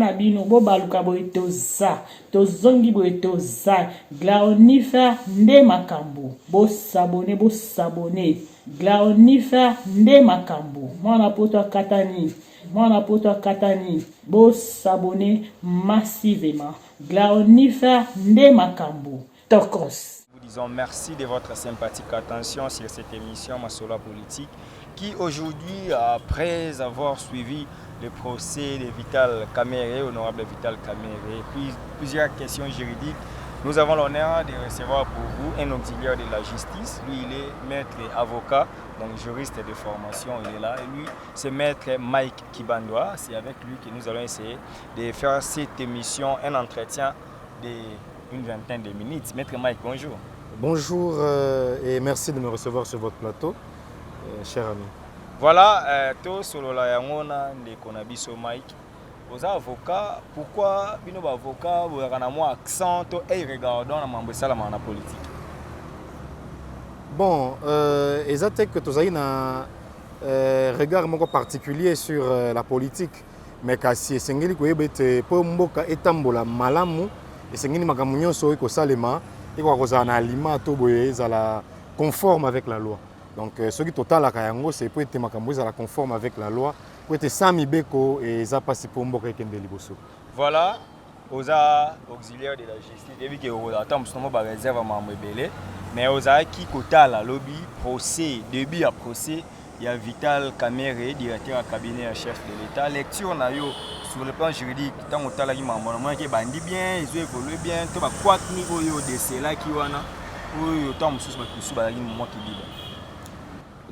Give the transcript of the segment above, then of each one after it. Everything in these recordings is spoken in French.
na bino bo baluka boye toza tozongi boye toza Glaonifer nde makambo bo sabone Glaonifer nde makambo mwana poto akatani bo s'abonner massivement Glaonifer nde makambo tokos. Nous disons merci de votre sympathique attention sur cette émission Masolo Politique qui aujourd'hui, après avoir suivi le procès de Vital Kamerhe, honorable Vital Kamerhe, puis plusieurs questions juridiques, nous avons l'honneur de recevoir pour vous un auxiliaire de la justice. Lui, il est maître avocat, donc juriste de formation, il est là. Et lui, c'est maître Mike Kibandwa. C'est avec lui que nous allons essayer de faire cette émission, un entretien d'une vingtaine de minutes. Maître Mike, bonjour. Bonjour et merci de me recevoir sur votre plateau, cher ami. Voilà, tout sur le Yangona de Konabiso Mike. Aux avocats, pourquoi bino avocat vous avez un accent et regardons la membresala la politique. Bon, exactement que tu as un regard particulier sur la politique, mais kasi sengeli ko yebete po mboka etambola malamu esengeli makambo nyonso ko salema et ko kozana na aliment to boye ezala conforme avec la loi. Donc ce qui total la kayango c'est pour être makambo ezala conforme avec la loi. Voilà, aux auxiliaires de la justice, et que vous avez réserve à membre belé, mais aux qui quota la lobby procès début à procès, il y a Vital Kamerhe, directeur du cabinet à chef de l'État. Lecture na yo sur le plan juridique, tant que tu as dit maman qui bandi bien, ils évoluent bien, tu vas quoi niveau yo de cela qui wana, ou tant sous la ligne moment qui dit.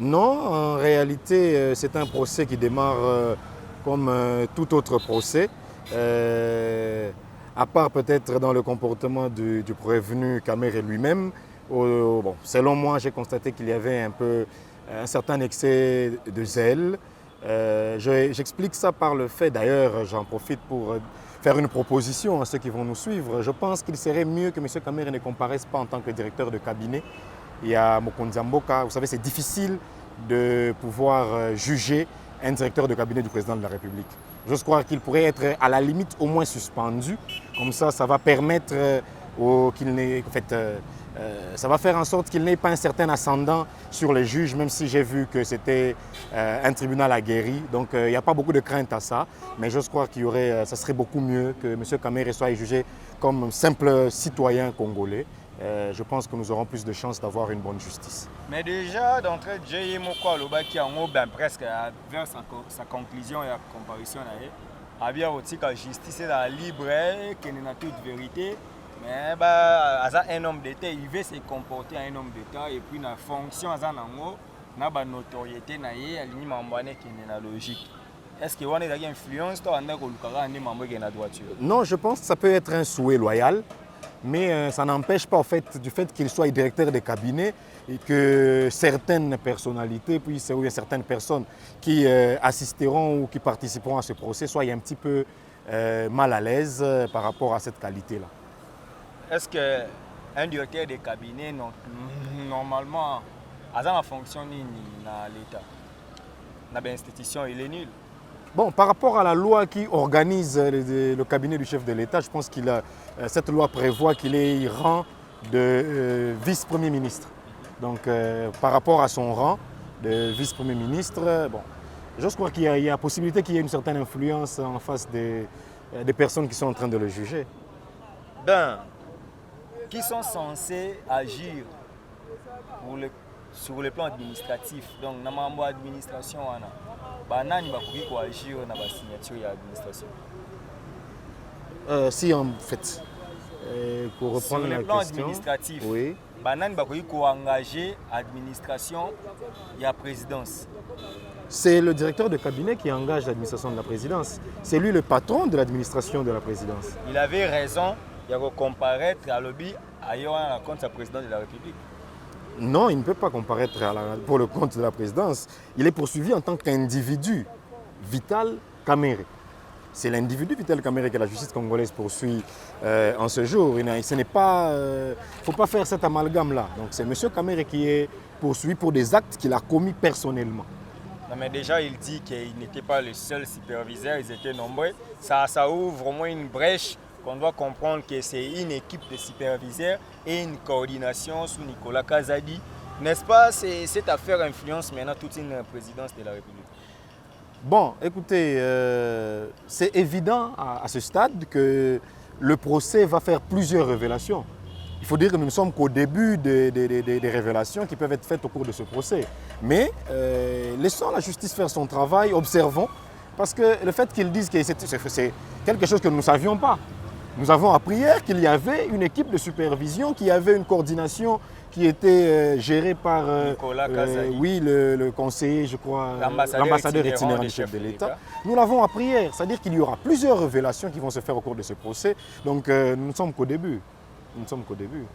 Non, en réalité, c'est un procès qui démarre comme tout autre procès, à part peut-être dans le comportement du prévenu Kamerhe lui-même. Bon, selon moi, j'ai constaté qu'il y avait un certain excès de zèle. J'explique ça par le fait, d'ailleurs, j'en profite pour faire une proposition à ceux qui vont nous suivre. Je pense qu'il serait mieux que M. Kamerhe ne comparaisse pas en tant que directeur de cabinet. Il y a Mokonzi Mboka, vous savez, c'est difficile de pouvoir juger un directeur de cabinet du président de la République. J'ose croire qu'il pourrait être à la limite au moins suspendu. Comme ça va permettre qu'il n'ait... En fait, ça va faire en sorte qu'il n'ait pas un certain ascendant sur les juges, même si j'ai vu que c'était un tribunal aguerri. Donc il n'y a pas beaucoup de crainte à ça. Mais j'ose croire ça serait beaucoup mieux que M. Kamerhe soit jugé comme un simple citoyen congolais. Je pense que nous aurons plus de chances d'avoir une bonne justice. Mais déjà, d'entrée, j'ai qui a presque vers sa conclusion et sa comparution. Il y a aussi que la justice est libre, qu'il n'y a toute vérité. Mais un homme d'État, il veut se comporter un homme d'État et puis la fonction de la notoriété, il y a une logique. Est-ce qu'il y a une influence dans la droiture? Non, je pense que ça peut être un souhait loyal. Mais ça n'empêche pas du fait qu'il soit directeur de cabinet et que certaines personnalités, ou certaines personnes qui assisteront ou qui participeront à ce procès soient un petit peu mal à l'aise par rapport à cette qualité-là. Est-ce qu'un directeur de cabinet, normalement, a la fonction dans l'État? Dans l'institution, il est nul. Bon, par rapport à la loi qui organise le cabinet du chef de l'État, je pense que cette loi prévoit qu'il ait rang de vice-premier ministre. Donc, par rapport à son rang de vice-premier ministre, bon, je crois qu'il y a possibilité qu'il y ait une certaine influence en face des personnes qui sont en train de le juger. Ben, qui sont censés agir sur le plan administratif, donc dans l'administration, banani bakoki ko agir na ba signature ya administration. Si en fait, pour reprendre la question. Sur le plan administratif, oui. Banani bakoki ko engager administration ya présidence. C'est le directeur de cabinet qui engage l'administration de la présidence. C'est lui le patron de l'administration de la présidence. Il avait raison de comparaître à lobby ailleurs à la compte de la présidence de la République. Non, il ne peut pas comparaître pour le compte de la présidence. Il est poursuivi en tant qu'individu, Vital Kamerhe. C'est l'individu Vital Kamerhe que la justice congolaise poursuit en ce jour. Il ne faut pas faire cet amalgame-là. Donc c'est M. Kamerhe qui est poursuivi pour des actes qu'il a commis personnellement. Non, mais déjà, il dit qu'il n'était pas le seul superviseur, ils étaient nombreux. Ça ouvre vraiment une brèche qu'on doit comprendre que c'est une équipe de superviseurs et une coordination sous Nicolas Kazadi. N'est-ce pas, cette affaire influence maintenant toute une présidence de la République? Bon, écoutez, c'est évident à ce stade que le procès va faire plusieurs révélations. Il faut dire que nous ne sommes qu'au début des révélations qui peuvent être faites au cours de ce procès. Mais laissons la justice faire son travail, observons, parce que le fait qu'ils disent que c'est quelque chose que nous ne savions pas. Nous avons appris hier qu'il y avait une équipe de supervision, qu'il y avait une coordination qui était gérée par Nicolas Kazadi. Oui, le conseiller, je crois, l'ambassadeur itinérant du chef de l'État. Nous l'avons appris hier, c'est-à-dire qu'il y aura plusieurs révélations qui vont se faire au cours de ce procès. Donc nous ne sommes qu'au début. Nous ne sommes qu'au début.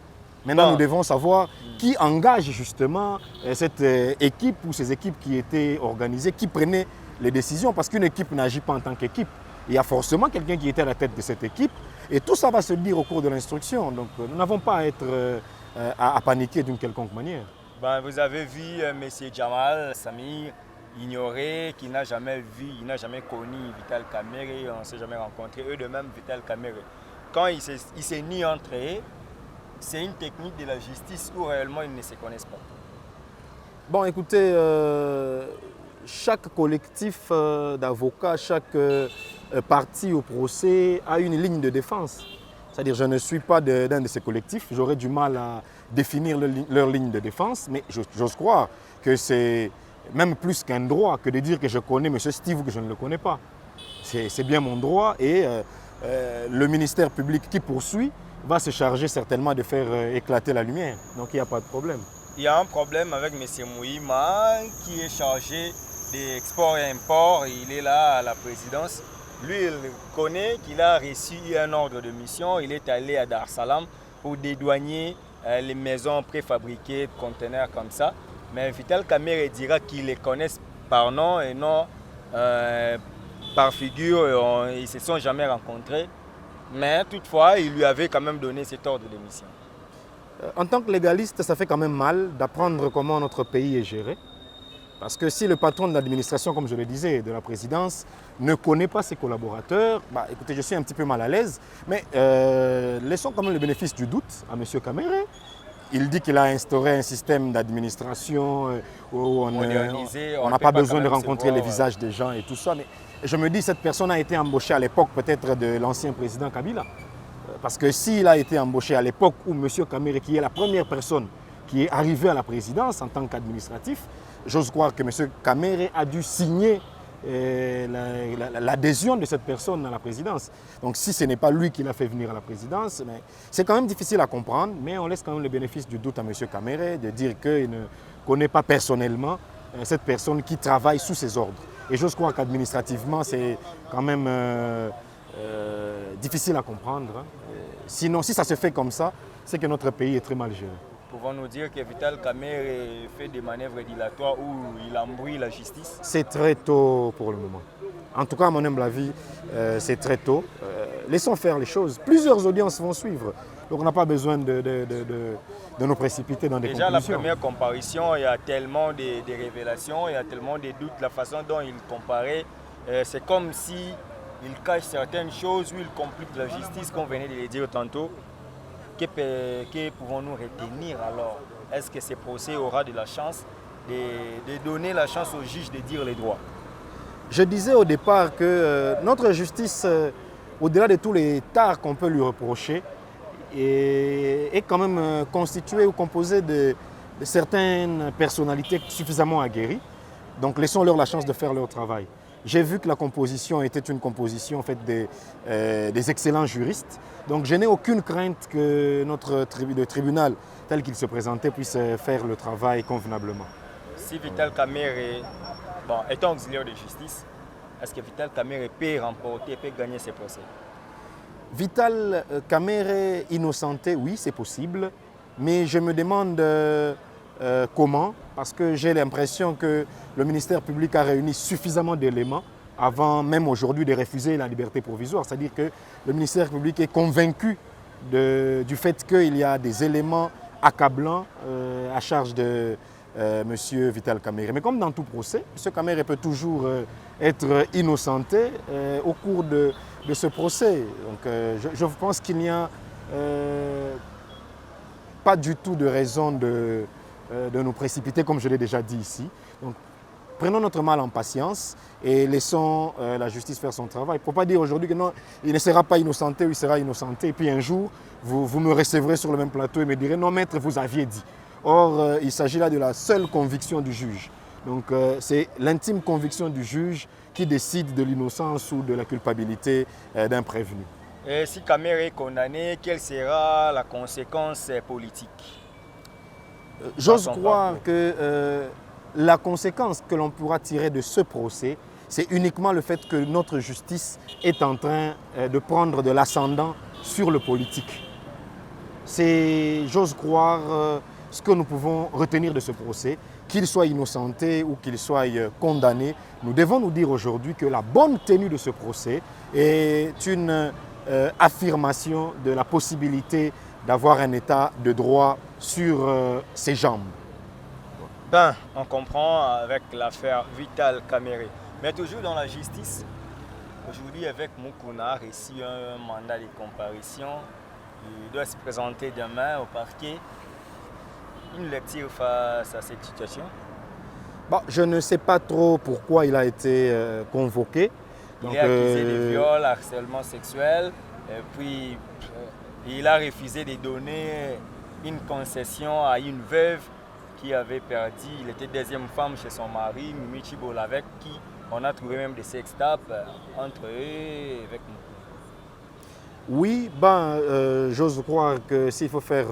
Maintenant, nous devons savoir qui engage justement cette équipe ou ces équipes qui étaient organisées, qui prenaient les décisions, parce qu'une équipe n'agit pas en tant qu'équipe. Il y a forcément quelqu'un qui était à la tête de cette équipe et tout ça va se dire au cours de l'instruction. Donc nous n'avons pas à être à paniquer d'une quelconque manière. Ben, vous avez vu M. Jamal Samir ignoré, qui n'a jamais vu, il n'a jamais connu Vital Kamerhe, on ne s'est jamais rencontré, eux de même Vital Kamerhe. Quand ils se nient entre eux, c'est une technique de la justice où réellement ils ne se connaissent pas. Bon, écoutez, chaque collectif d'avocats, chaque partie au procès a une ligne de défense. C'est-à-dire, je ne suis pas d'un de ces collectifs, j'aurais du mal à définir leur ligne de défense, mais j'ose croire que c'est même plus qu'un droit que de dire que je connais M. Steve ou que je ne le connais pas. C'est bien mon droit et le ministère public qui poursuit va se charger certainement de faire éclater la lumière. Donc il n'y a pas de problème. Il y a un problème avec M. Mouhima qui est chargé d'export et import. Il est là à la présidence. Lui, il connaît qu'il a reçu un ordre de mission. Il est allé à Dar es Salaam pour dédouaner les maisons préfabriquées, conteneurs comme ça. Mais Vital Kamerhe dira qu'ils les connaissent par nom et non par figure. Ils ne se sont jamais rencontrés. Mais toutefois, il lui avait quand même donné cet ordre de mission. En tant que légaliste, ça fait quand même mal d'apprendre comment notre pays est géré. Parce que si le patron de l'administration, comme je le disais, de la présidence, ne connaît pas ses collaborateurs, bah, écoutez, je suis un petit peu mal à l'aise, mais laissons quand même le bénéfice du doute à M. Kamerhe. Il dit qu'il a instauré un système d'administration où on n'a pas besoin de rencontrer les visages des gens et tout ça. Mais je me dis, cette personne a été embauchée à l'époque peut-être de l'ancien président Kabila. Parce que s'il a été embauché à l'époque où M. Kamerhe, qui est la première personne qui est arrivée à la présidence en tant qu'administratif, j'ose croire que M. Kamerhe a dû signer l'adhésion de cette personne à la présidence. Donc si ce n'est pas lui qui l'a fait venir à la présidence, c'est quand même difficile à comprendre, mais on laisse quand même le bénéfice du doute à M. Kamerhe de dire qu'il ne connaît pas personnellement cette personne qui travaille sous ses ordres. Et j'ose croire qu'administrativement, c'est quand même difficile à comprendre. Sinon, si ça se fait comme ça, c'est que notre pays est très mal géré. Pouvons-nous dire que Vital Kamerhe fait des manœuvres dilatoires où il embrouille la justice? C'est très tôt pour le moment. En tout cas, à mon humble avis, c'est très tôt. Laissons faire les choses. Plusieurs audiences vont suivre. Donc on n'a pas besoin de nous précipiter dans des conclusions. Déjà, la première comparution, il y a tellement de révélations, il y a tellement de doutes. La façon dont il comparait, c'est comme si il cache certaines choses ou il complique la justice, comme venait de le dire tantôt. Que pouvons-nous retenir alors? Est-ce que ce procès aura de la chance de donner la chance au juge de dire les droits? Je disais au départ que notre justice, au-delà de tous les tares qu'on peut lui reprocher, est quand même constituée ou composée de certaines personnalités suffisamment aguerries. Donc laissons-leur la chance de faire leur travail. J'ai vu que la composition était une composition en fait, des excellents juristes. Donc je n'ai aucune crainte que le tribunal, tel qu'il se présentait, puisse faire le travail convenablement. Si Vital Kamerhe étant auxiliaire de justice, est-ce que Vital Kamerhe peut remporter, peut gagner ses procès? Vital Kamerhe innocenté, oui, c'est possible. Mais je me demande comment, parce que j'ai l'impression que le ministère public a réuni suffisamment d'éléments avant même aujourd'hui de refuser la liberté provisoire. C'est-à-dire que le ministère public est convaincu du fait qu'il y a des éléments accablants à charge de Monsieur Vital Kamerhe. Mais comme dans tout procès, M. Kamerhe peut toujours être innocenté au cours de ce procès. Donc je pense qu'il n'y a pas du tout de raison de nous précipiter, comme je l'ai déjà dit ici. Donc, prenons notre mal en patience et laissons la justice faire son travail. Il ne faut pas dire aujourd'hui que non, il ne sera pas innocenté ou il sera innocenté. Et puis un jour, vous me recevrez sur le même plateau et me direz « Non, maître, vous aviez dit ». Or, il s'agit là de la seule conviction du juge. Donc, c'est l'intime conviction du juge qui décide de l'innocence ou de la culpabilité d'un prévenu. Et si Kamerhe est condamné, quelle sera la conséquence politique? J'ose croire que la conséquence que l'on pourra tirer de ce procès, c'est uniquement le fait que notre justice est en train de prendre de l'ascendant sur le politique. C'est, j'ose croire, ce que nous pouvons retenir de ce procès, qu'il soit innocenté ou qu'il soit condamné. Nous devons nous dire aujourd'hui que la bonne tenue de ce procès est une affirmation de la possibilité d'avoir un état de droit sur ses jambes. Ben, on comprend avec l'affaire Vital Kamerhe. Mais toujours dans la justice, aujourd'hui avec Mukuna a reçu un mandat de comparution. Il doit se présenter demain au parquet. Une lecture face à cette situation? Bon, je ne sais pas trop pourquoi il a été convoqué. Donc, il est accusé de viol, harcèlement sexuel, et puis il a refusé de donner une concession à une veuve qui avait perdu. Il était deuxième femme chez son mari, Mimi Chibol, avec qui on a trouvé même des sextapes entre eux et avec nous. Oui, j'ose croire que s'il faut faire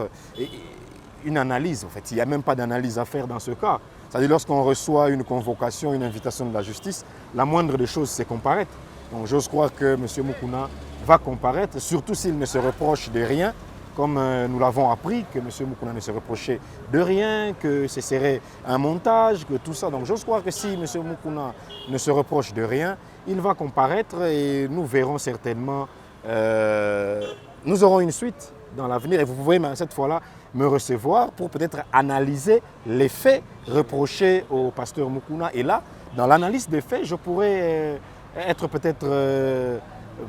une analyse, en fait, il n'y a même pas d'analyse à faire dans ce cas. C'est-à-dire lorsqu'on reçoit une convocation, une invitation de la justice, la moindre des choses, c'est comparaître. Donc j'ose croire que M. Mukuna va comparaître, surtout s'il ne se reproche de rien, comme nous l'avons appris, que M. Mukuna ne se reprochait de rien, que ce serait un montage, que tout ça. Donc j'ose croire que si M. Mukuna ne se reproche de rien, il va comparaître et nous verrons certainement, nous aurons une suite dans l'avenir. Et vous pouvez cette fois-là me recevoir pour peut-être analyser les faits reprochés au pasteur Mukuna. Et là, dans l'analyse des faits, je pourrais être peut-être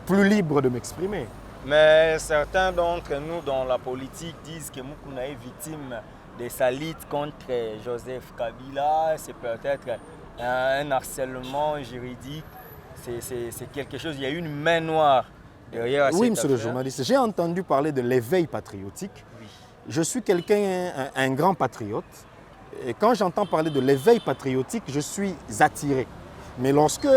plus libre de m'exprimer. Mais certains d'entre nous dans la politique disent que Mukuna est victime de sa lutte contre Joseph Kabila. C'est peut-être un harcèlement juridique. C'est quelque chose, il y a une main noire derrière cette Oui, monsieur le affaire. journaliste, j'ai entendu parler de l'éveil patriotique. Oui. Je suis quelqu'un, un grand patriote. Et quand j'entends parler de l'éveil patriotique, je suis attiré. Mais lorsque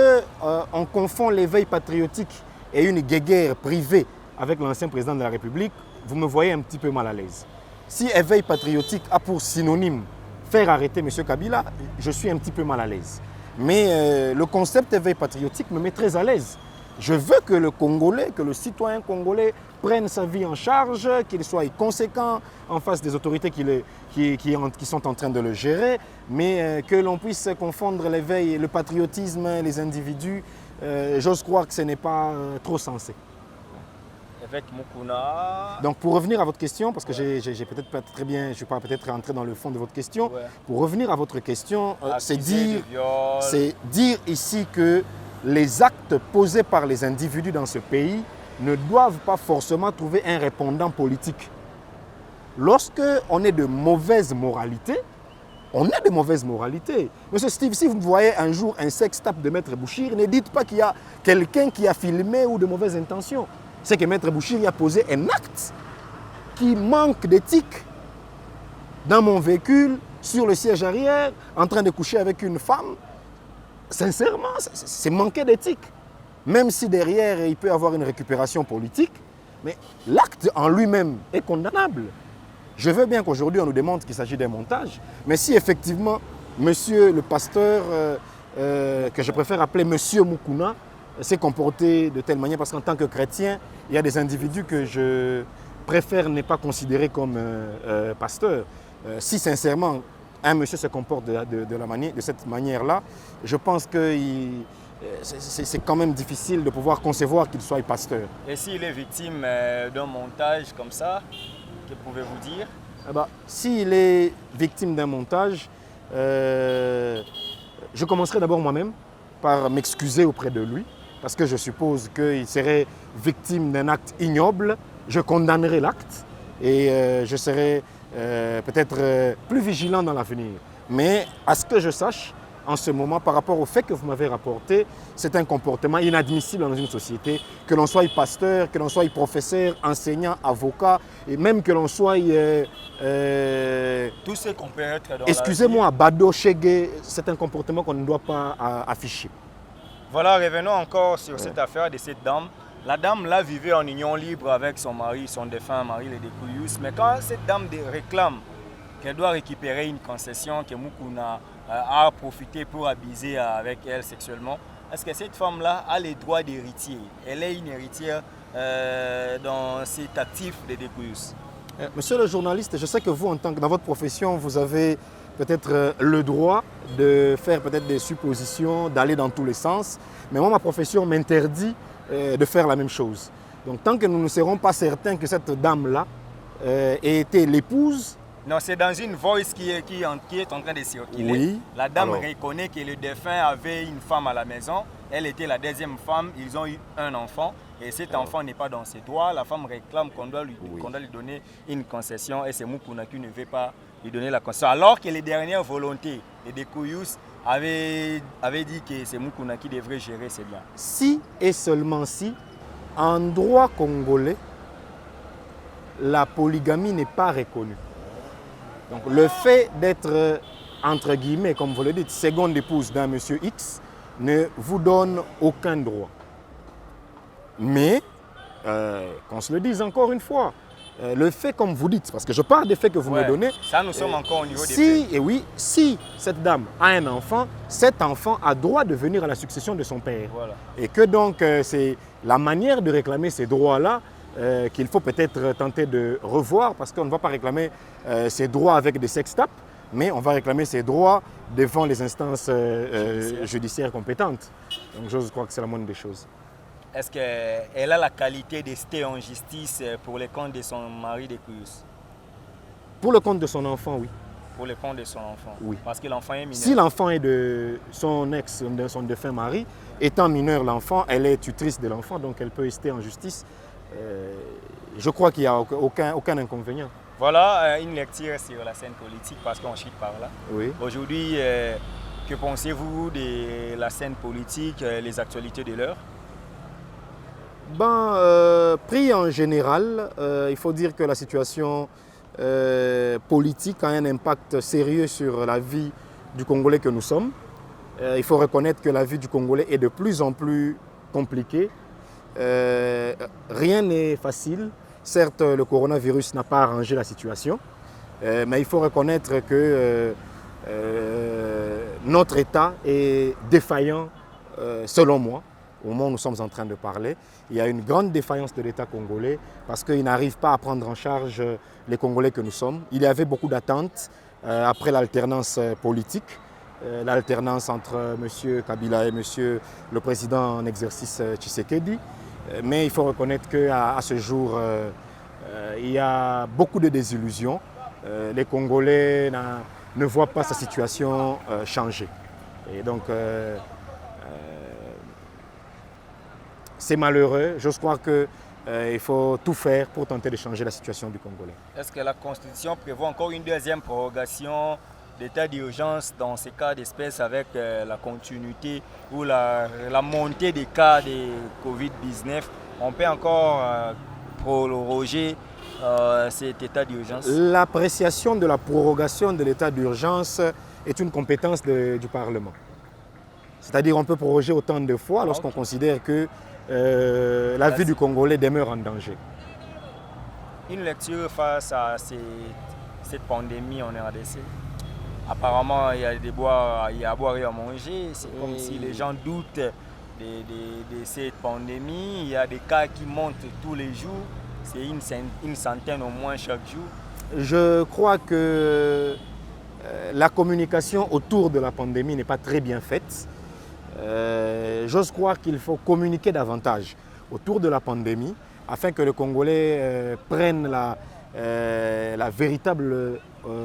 on confond l'éveil patriotique et une guéguerre privée avec l'ancien président de la République, vous me voyez un petit peu mal à l'aise. Si éveil patriotique a pour synonyme faire arrêter M. Kabila, je suis un petit peu mal à l'aise. Mais le concept éveil patriotique me met très à l'aise. Je veux que le Congolais, que le citoyen congolais prenne sa vie en charge, qu'il soit conséquent en face des autorités qui sont en train de le gérer, mais que l'on puisse confondre l'éveil, le patriotisme, les individus, j'ose croire que ce n'est pas trop sensé. Avec Mukuna. Donc pour revenir à votre question, parce que j'ai peut-être pas très bien, je ne suis pas peut-être rentré dans le fond de votre question, pour revenir à votre question, c'est dire ici que les actes posés par les individus dans ce pays ne doivent pas forcément trouver un répondant politique. Lorsque on est de mauvaise moralité, on est de mauvaise moralité. Monsieur Steve, si vous voyez un jour un sextape de Maître Bouchir, ne dites pas qu'il y a quelqu'un qui a filmé ou de mauvaises intentions. C'est que Maître Bouchir a posé un acte qui manque d'éthique. Dans mon véhicule, sur le siège arrière, en train de coucher avec une femme, sincèrement, c'est manquer d'éthique. Même si derrière, il peut y avoir une récupération politique, mais l'acte en lui-même est condamnable. Je veux bien qu'aujourd'hui, on nous démontre qu'il s'agit d'un montage, mais si effectivement, monsieur le pasteur, que je préfère appeler monsieur Mukuna, s'est comporté de telle manière, parce qu'en tant que chrétien, il y a des individus que je préfère ne pas considérer comme pasteurs. Si sincèrement, un monsieur se comporte de cette manière-là, je pense que c'est quand même difficile de pouvoir concevoir qu'il soit pasteur. Et s'il est victime d'un montage comme ça, que pouvez-vous dire? S'il est victime d'un montage, je commencerai d'abord moi-même par m'excuser auprès de lui, parce que je suppose qu'il serait victime d'un acte ignoble. Je condamnerai l'acte et je serai peut-être plus vigilant dans l'avenir. Mais à ce que je sache, en ce moment, par rapport au fait que vous m'avez rapporté, c'est un comportement inadmissible dans une société, que l'on soit pasteur, que l'on soit professeur, enseignant, avocat, et même que l'on soit... Tout ce qu'on peut être dans excusez-moi, Bado, Chegue, c'est un comportement qu'on ne doit pas afficher. Voilà, revenons encore sur cette affaire de cette dame. La dame là vivait en union libre avec son mari, son défunt mari, le Dekuyus. Mais quand cette dame réclame qu'elle doit récupérer une concession que Mukuna a profité pour abuser avec elle sexuellement, est-ce que cette femme-là a les droits d'héritier? Elle est une héritière dans cet actif de Dekuyus. Monsieur le journaliste, je sais que vous, dans votre profession, vous avez peut-être le droit de faire peut-être des suppositions, d'aller dans tous les sens. Mais moi, ma profession m'interdit de faire la même chose. Donc tant que nous ne serons pas certains que cette dame-là ait été l'épouse... Non, c'est dans une voice qui est en train de circuler. Oui. La dame reconnaît que le défunt avait une femme à la maison. Elle était la deuxième femme. Ils ont eu un enfant. Et cet enfant n'est pas dans ses droits. La femme réclame qu'on doit lui donner une concession. Et c'est Mukuna qui ne veut pas lui donner la concession. Alors que les dernières volontés de Dekuyus avaient dit que c'est Mukuna qui devrait gérer ses biens. Si et seulement si, en droit congolais, la polygamie n'est pas reconnue. Donc le fait d'être, entre guillemets, comme vous le dites, seconde épouse d'un monsieur X ne vous donne aucun droit. Mais, qu'on se le dise encore une fois, le fait, comme vous dites, parce que je parle des faits que vous me donnez. Ça, nous sommes encore au niveau des faits. Et oui, si cette dame a un enfant, cet enfant a droit de venir à la succession de son père. Voilà. Et que donc, c'est la manière de réclamer ces droits-là qu'il faut peut-être tenter de revoir, parce qu'on ne va pas réclamer ces droits avec des sextapes, mais on va réclamer ces droits devant les instances judiciaires compétentes. Donc je crois que c'est la moindre des choses. Est-ce qu'elle a la qualité de rester en justice pour le compte de son mari Dekuyus? Pour le compte de son enfant, oui. Pour le compte de son enfant? Oui. Parce que l'enfant est mineur. Si l'enfant est de son ex, de son défunt mari, étant mineur l'enfant, elle est tutrice de l'enfant, donc elle peut rester en justice. Je crois qu'il n'y a aucun inconvénient. Voilà une lecture sur la scène politique, parce qu'on chute par là. Oui. Aujourd'hui, que pensez-vous de la scène politique, les actualités de l'heure? Pris en général, il faut dire que la situation politique a un impact sérieux sur la vie du Congolais que nous sommes. Il faut reconnaître que la vie du Congolais est de plus en plus compliquée. Rien n'est facile. Certes, le coronavirus n'a pas arrangé la situation, mais il faut reconnaître que notre État est défaillant, selon moi. Au moment où nous sommes en train de parler, il y a une grande défaillance de l'État congolais parce qu'il n'arrive pas à prendre en charge les Congolais que nous sommes. Il y avait beaucoup d'attentes après l'alternance politique, l'alternance entre M. Kabila et M. le président en exercice Tshisekedi. Mais il faut reconnaître qu'à ce jour, il y a beaucoup de désillusions. Les Congolais ne voient pas sa situation changer. Et donc, c'est malheureux. J'ose croire qu'il faut tout faire pour tenter de changer la situation du Congolais. Est-ce que la Constitution prévoit encore une deuxième prorogation d'état d'urgence dans ces cas d'espèce avec la continuité ou la montée des cas de Covid-19? On peut encore proroger cet état d'urgence? L'appréciation de la prorogation de l'état d'urgence est une compétence du Parlement. C'est-à-dire qu'on peut proroger autant de fois lorsqu'on considère que la vie du Congolais demeure en danger. Une lecture face à cette pandémie en RDC? Apparemment, il y a à boire et à manger. C'est comme si les gens doutent de cette pandémie. Il y a des cas qui montent tous les jours. C'est une centaine au moins chaque jour. Je crois que la communication autour de la pandémie n'est pas très bien faite. J'ose croire qu'il faut communiquer davantage autour de la pandémie afin que les Congolais prennent la véritable,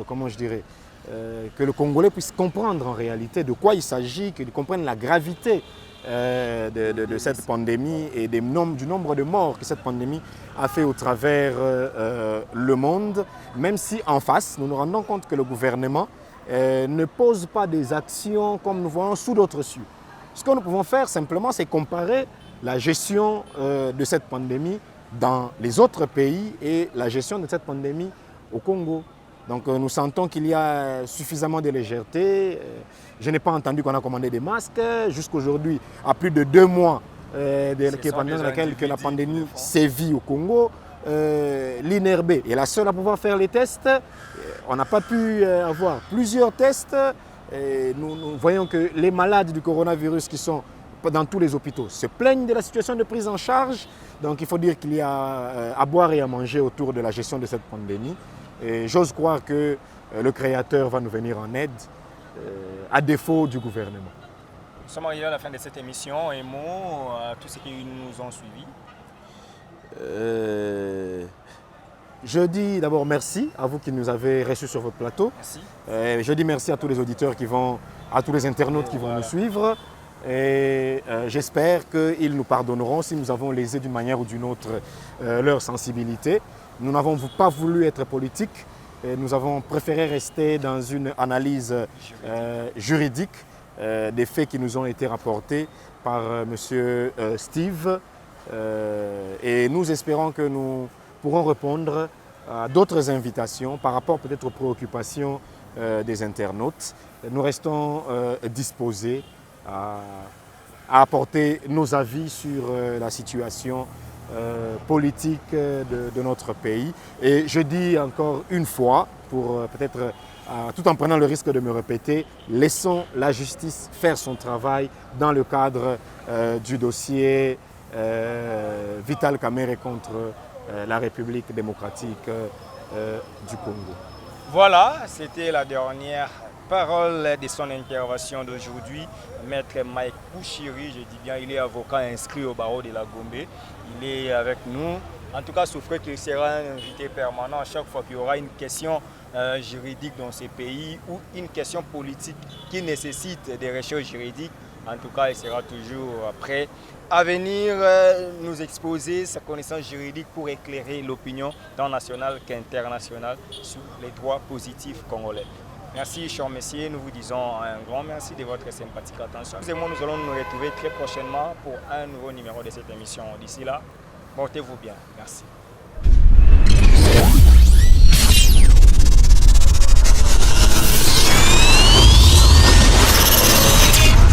comment je dirais, que le Congolais puisse comprendre en réalité de quoi il s'agit, qu'il comprenne la gravité de cette pandémie et du nombre de morts que cette pandémie a fait au travers le monde, même si en face, nous nous rendons compte que le gouvernement ne pose pas des actions comme nous voyons sous d'autres cieux. Ce que nous pouvons faire simplement, c'est comparer la gestion de cette pandémie dans les autres pays et la gestion de cette pandémie au Congo. Donc nous sentons qu'il y a suffisamment de légèreté. Je n'ai pas entendu qu'on a commandé des masques. Jusqu'aujourd'hui, à plus de 2 mois pendant laquelle la pandémie sévit au Congo, l'INRB est la seule à pouvoir faire les tests. On n'a pas pu avoir plusieurs tests. Et nous voyons que les malades du coronavirus qui sont dans tous les hôpitaux se plaignent de la situation de prise en charge. Donc il faut dire qu'il y a à boire et à manger autour de la gestion de cette pandémie. Et j'ose croire que le Créateur va nous venir en aide, à défaut du gouvernement. Nous sommes arrivés à la fin de cette émission. Un mot à tous ceux qui nous ont suivis. Je dis d'abord merci à vous qui nous avez reçus sur votre plateau. Merci. Je dis merci à tous les auditeurs à tous les internautes qui vont nous suivre. Et j'espère qu'ils nous pardonneront si nous avons lésé d'une manière ou d'une autre leur sensibilité. Nous n'avons pas voulu être politiques. Nous avons préféré rester dans une analyse juridique des faits qui nous ont été rapportés par M. Steve. Et nous espérons que nous pourrons répondre à d'autres invitations par rapport peut-être aux préoccupations des internautes. Nous restons disposés à apporter nos avis sur la situation politique de notre pays. Et je dis encore une fois, pour peut-être tout en prenant le risque de me répéter, laissons la justice faire son travail dans le cadre du dossier Vital Kamerhe contre la République démocratique du Congo. Voilà, c'était la dernière parole de son intervention d'aujourd'hui. Maître Mike Bouchiri, je dis bien, il est avocat inscrit au barreau de la Gombe. Il est avec nous. En tout cas, souffrez qu'il sera un invité permanent à chaque fois qu'il y aura une question juridique dans ces pays ou une question politique qui nécessite des recherches juridiques. En tout cas, il sera toujours prêt à venir nous exposer sa connaissance juridique pour éclairer l'opinion tant nationale qu'internationale sur les droits positifs congolais. Merci, chers messieurs. Nous vous disons un grand merci de votre sympathique attention. Nous allons nous retrouver très prochainement pour un nouveau numéro de cette émission. D'ici là, portez-vous bien. Merci.